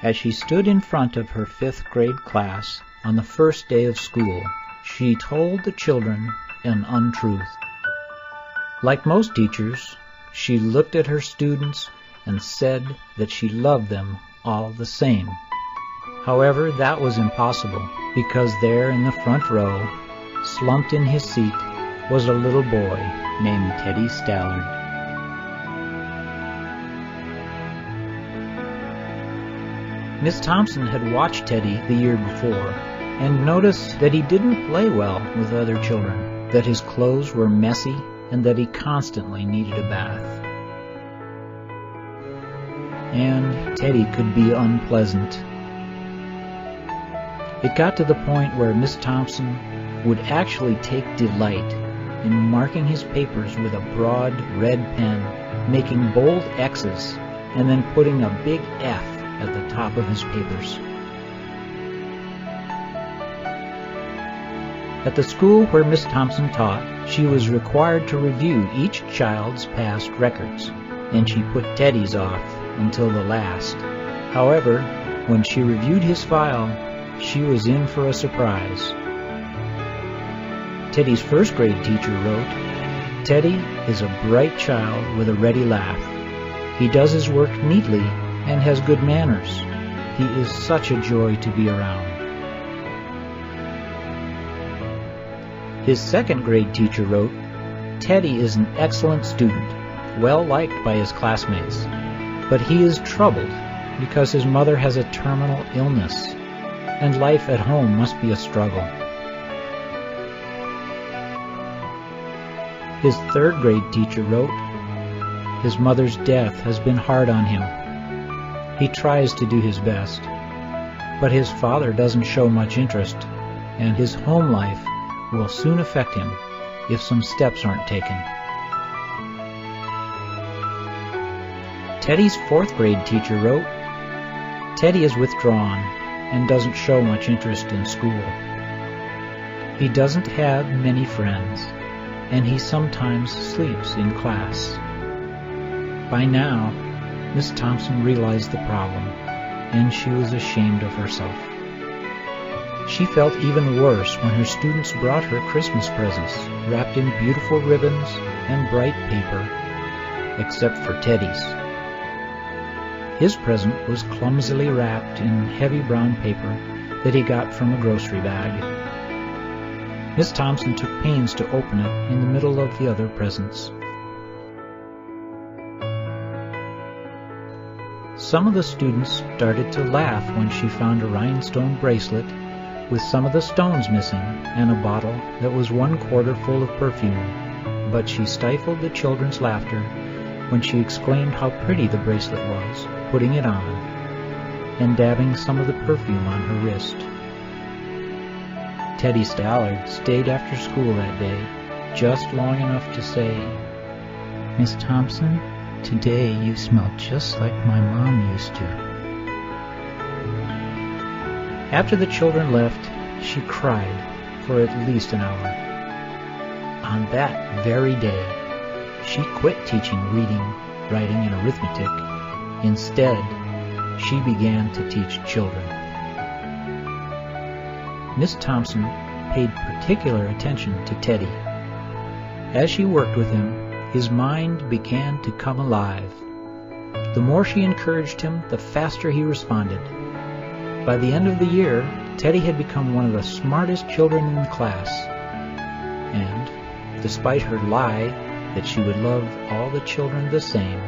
As she stood in front of her 5th grade class on the first day of school, she told the children an untruth. Like most teachers, she looked at her students and said that she loved them all the same. However, that was impossible, because there in the front row, slumped in his seat, was a little boy named Teddy Stallard. Miss Thompson had watched Teddy the year before and noticed that he didn't play well with other children, that his clothes were messy, and that he constantly needed a bath. And Teddy could be unpleasant. It got to the point where Miss Thompson would actually take delight in marking his papers with a broad red pen, making bold X's, and then putting a big F at the top of his papers. At the school where Miss Thompson taught, she was required to review each child's past records, and she put Teddy's off until the last. However, when she reviewed his file, she was in for a surprise. Teddy's 1st grade teacher wrote, "Teddy is a bright child with a ready laugh. He does his work neatly and has good manners. He is such a joy to be around." His 2nd grade teacher wrote, "Teddy is an excellent student, well liked by his classmates, but he is troubled because his mother has a terminal illness, and life at home must be a struggle." His 3rd grade teacher wrote, "His mother's death has been hard on him. He tries to do his best, but his father doesn't show much interest, and his home life will soon affect him if some steps aren't taken." Teddy's 4th grade teacher wrote, "Teddy is withdrawn and doesn't show much interest in school. He doesn't have many friends, and he sometimes sleeps in class." By now, Miss Thompson realized the problem, and she was ashamed of herself. She felt even worse when her students brought her Christmas presents, wrapped in beautiful ribbons and bright paper, except for Teddy's. His present was clumsily wrapped in heavy brown paper that he got from a grocery bag. Miss Thompson took pains to open it in the middle of the other presents. Some of the students started to laugh when she found a rhinestone bracelet with some of the stones missing and a bottle that was 1/4 full of perfume, but she stifled the children's laughter when she exclaimed how pretty the bracelet was, putting it on and dabbing some of the perfume on her wrist. Teddy Stallard stayed after school that day, just long enough to say, "Miss Thompson, today you smell just like my mom used to." After the children left, she cried for at least an hour. On that very day, she quit teaching reading, writing, and arithmetic. Instead, she began to teach children. Miss Thompson paid particular attention to Teddy. As she worked with him, his mind began to come alive. The more she encouraged him, the faster he responded. By the end of the year, Teddy had become one of the smartest children in the class. And, despite her lie that she would love all the children the same,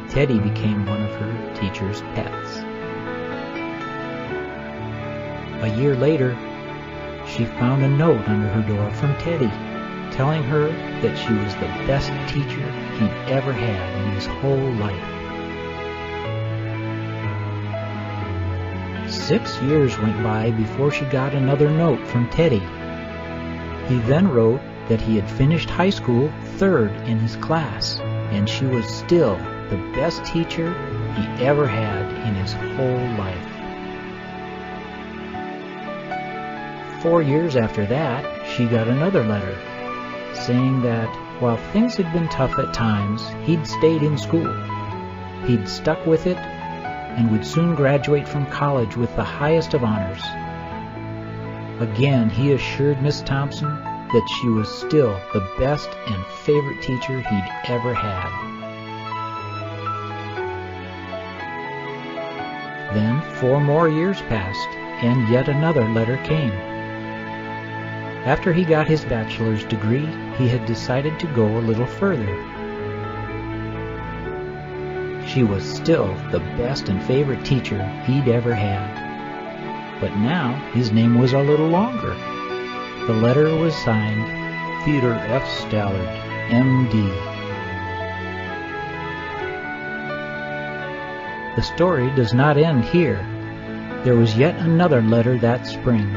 Teddy became one of her teacher's pets. A year later, she found a note under her door from Teddy, telling her that she was the best teacher he'd ever had in his whole life. 6 years went by before she got another note from Teddy. He then wrote that he had finished high school 3rd in his class, and she was still the best teacher he ever had in his whole life. 4 years after that, she got another letter, saying that while things had been tough at times, he'd stayed in school. He'd stuck with it, and would soon graduate from college with the highest of honors. Again, he assured Miss Thompson that she was still the best and favorite teacher he'd ever had. Then 4 more years passed, and yet another letter came. After he got his bachelor's degree, he had decided to go a little further. She was still the best and favorite teacher he'd ever had. But now his name was a little longer. The letter was signed Theodore F. Stallard, M.D. The story does not end here. There was yet another letter that spring.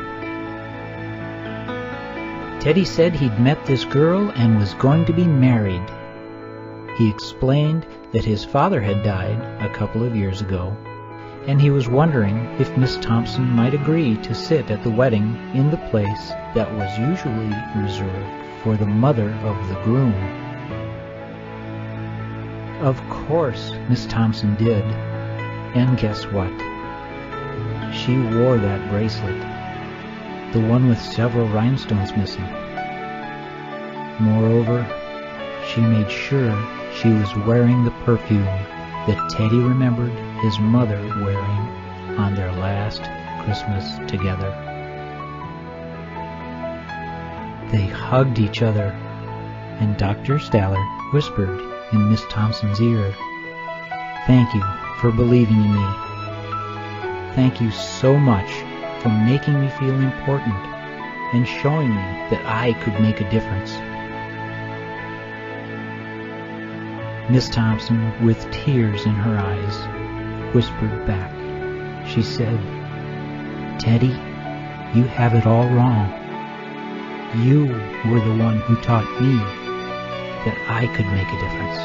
Teddy said he'd met this girl and was going to be married. He explained that his father had died a couple of years ago, and he was wondering if Miss Thompson might agree to sit at the wedding in the place that was usually reserved for the mother of the groom. Of course, Miss Thompson did, and guess what? She wore that bracelet, the one with several rhinestones missing. Moreover, she made sure she was wearing the perfume that Teddy remembered his mother wearing on their last Christmas together. They hugged each other, and Dr. Stallard whispered in Miss Thompson's ear, "Thank you for believing in me. Thank you so much for making me feel important and showing me that I could make a difference." Miss Thompson, with tears in her eyes, whispered back. She said, "Teddy, you have it all wrong. You were the one who taught me that I could make a difference.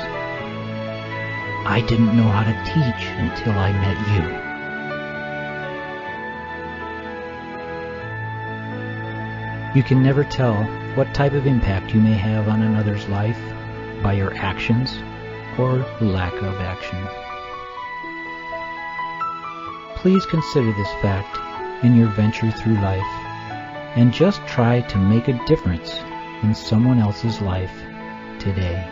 I didn't know how to teach until I met you." You can never tell what type of impact you may have on another's life by your actions or lack of action. Please consider this fact in your venture through life, and just try to make a difference in someone else's life today.